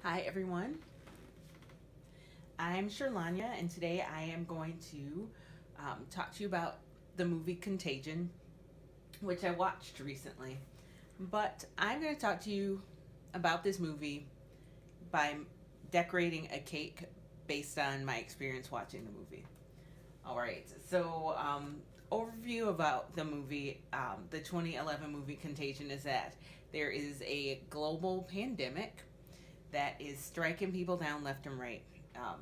Hi everyone, I'm Sherlonya, and today I am going to talk to you about the movie Contagion, which I watched recently. But I'm going to talk to you about this movie by decorating a cake based on my experience watching the movie. All right, so overview about the movie. The 2011 movie Contagion is that there is a global pandemic that is striking people down left and right. I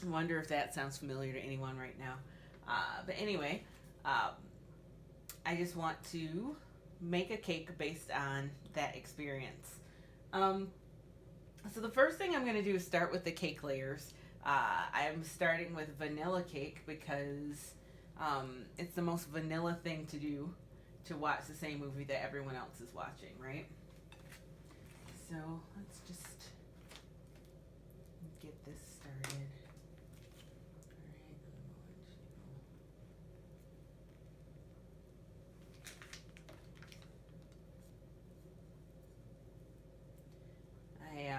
wonder if that sounds familiar to anyone right now. But anyway, um, I just want to make a cake based on that experience. Um, so the first thing I'm going to do is start with the cake layers. I'm starting with vanilla cake because it's the most vanilla thing to do to watch the same movie that everyone else is watching, right? So let's just get this started. I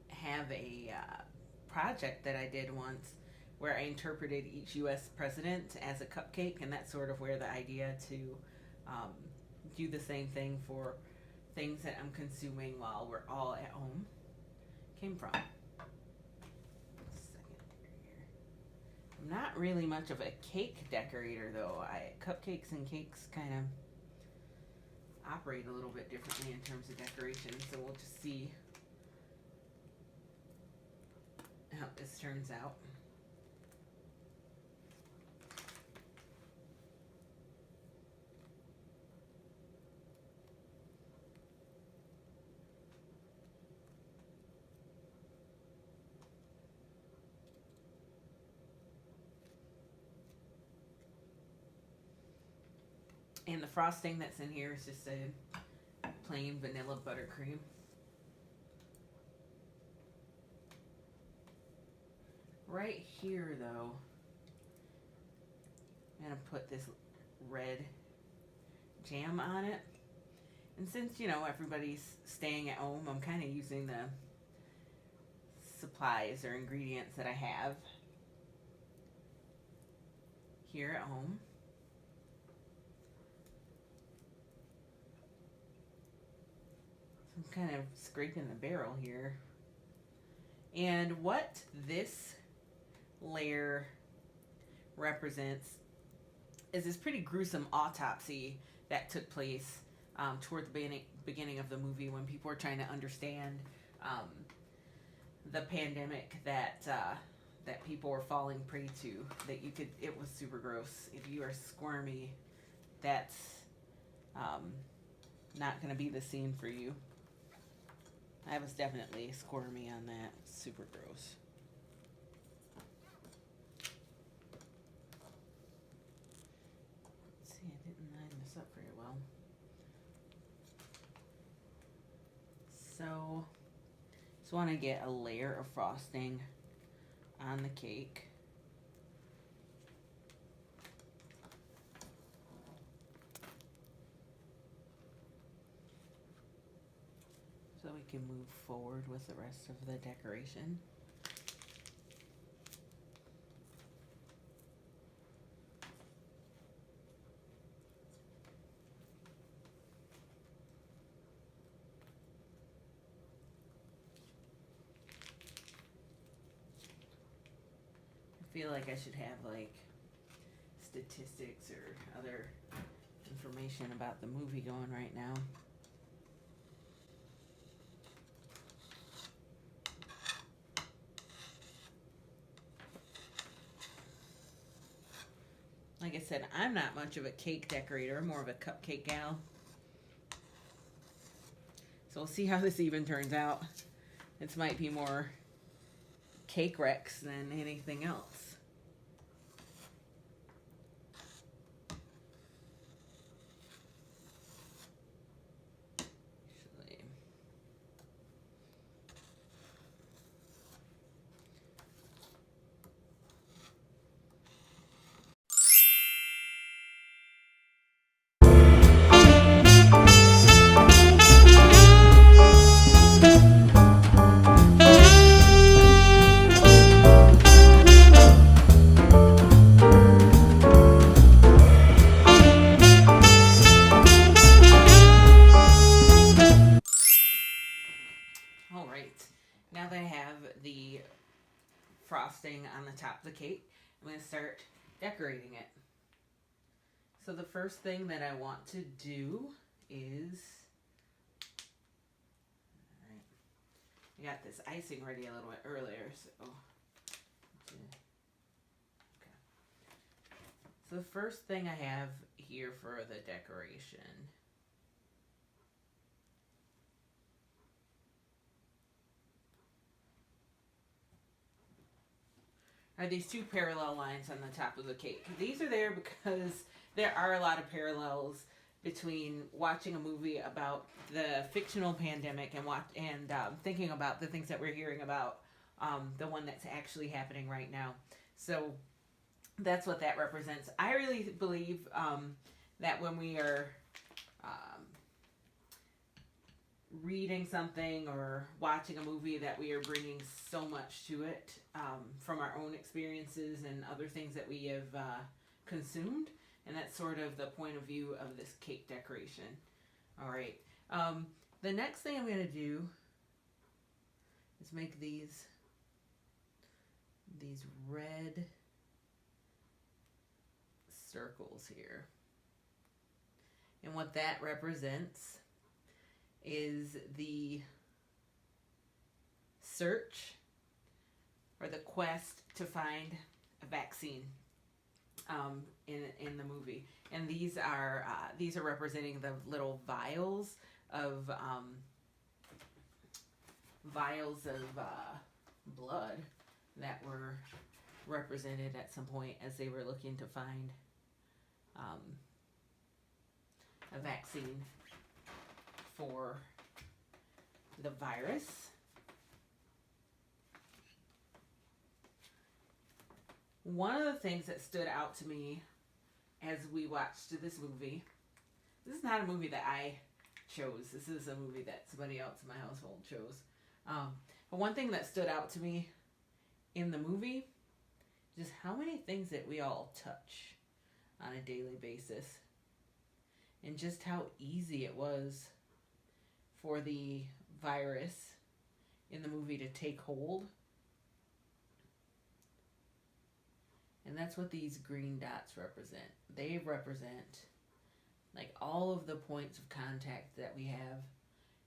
have a project that I did once where I interpreted each U.S. president as a cupcake, and that's sort of where the idea to um, do the same thing for things that I'm consuming while we're all at home came from. I'm not really much of a cake decorator though. Cupcakes and cakes kind of operate a little bit differently in terms of decoration, so we'll just see how this turns out. And the frosting that's in here is just a plain vanilla buttercream. Right here, though, I'm going to put this red jam on it. And since, everybody's staying at home, I'm kind of using the supplies or ingredients that I have here at home. I'm kind of scraping the barrel here. And what this layer represents is this pretty gruesome autopsy that took place toward the beginning of the movie when people were trying to understand the pandemic that people were falling prey to. It was super gross. If you are squirmy, that's not going to be the scene for you. I was definitely squirmy on that. Super gross. Let's see, I didn't line this up very well. So, just want to get a layer of frosting on the cake. So we can move forward with the rest of the decoration. I feel like I should have statistics or other information about the movie going right now. Like I said, I'm not much of a cake decorator. I'm more of a cupcake gal. So we'll see how this even turns out. This might be more cake wrecks than anything else. that I have the frosting on the top of the cake, I'm going to start decorating it. So the first thing that I want to do is, alright, I got this icing ready a little bit earlier, so, okay. So the first thing I have here for the decoration are these two parallel lines on the top of the cake. These are there because there are a lot of parallels between watching a movie about the fictional pandemic and thinking about the things that we're hearing about, the one that's actually happening right now. So that's what that represents. I really believe that when we are reading something or watching a movie, that we are bringing so much to it from our own experiences and other things that we have consumed. And that's sort of the point of view of this cake decoration. All right. The next thing I'm going to do is make these red circles here. And what that represents is the search or the quest to find a vaccine in the movie. And these are representing the little vials of blood that were represented at some point as they were looking to find a vaccine for the virus. One of the things that stood out to me as we watched this movie, this is not a movie that I chose. This is a movie that somebody else in my household chose. But one thing that stood out to me in the movie, just how many things that we all touch on a daily basis, and just how easy it was for the virus in the movie to take hold. And that's what these green dots represent. They represent like all of the points of contact that we have,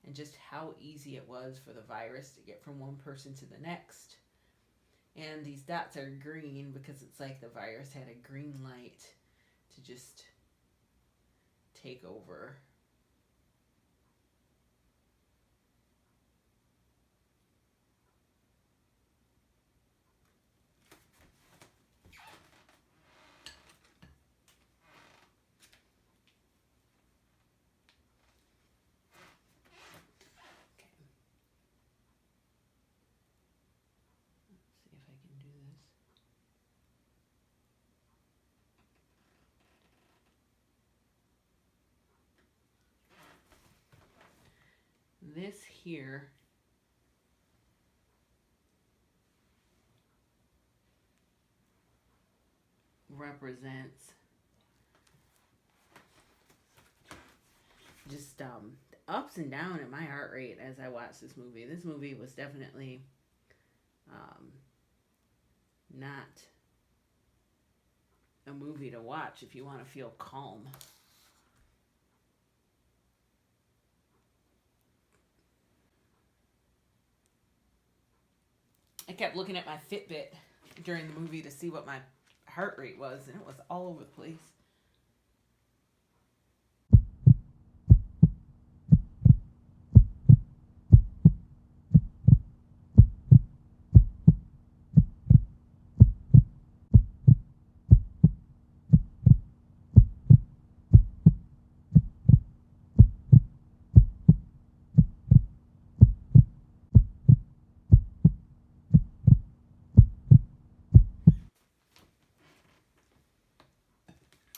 and just how easy it was for the virus to get from one person to the next. And these dots are green because it's like the virus had a green light to just take over. This here represents just ups and down in my heart rate as I watched this movie. This movie was definitely not a movie to watch if you want to feel calm. I kept looking at my Fitbit during the movie to see what my heart rate was, and it was all over the place.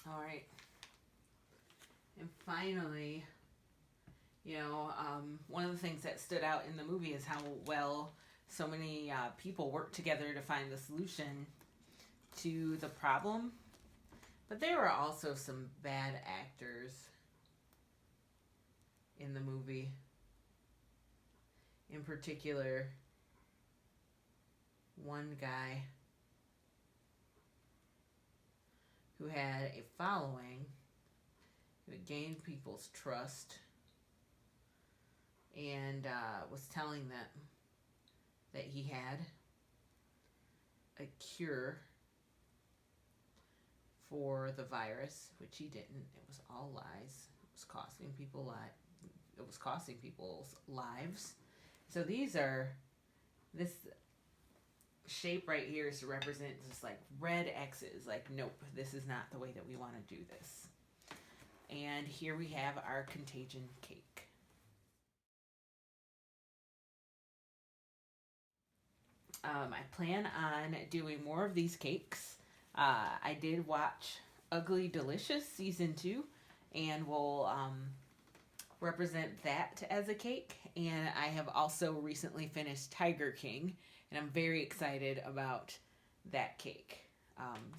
All right. And finally, one of the things that stood out in the movie is how well so many people worked together to find the solution to the problem. But there were also some bad actors in the movie. In particular, one guy who had a following, who had gained people's trust, and was telling them that he had a cure for the virus, which he didn't. It was all lies. It was costing people people's lives. So this shape right here is to represent just like red X's, like, nope, this is not the way that we want to do this. And here we have our Contagion Cake. I plan on doing more of these cakes. I did watch Ugly Delicious Season 2, and will represent that as a cake. And I have also recently finished Tiger King, and I'm very excited about that cake.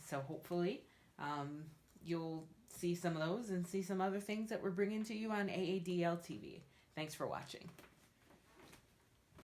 So hopefully you'll see some of those and see some other things that we're bringing to you on AADL TV. Thanks for watching.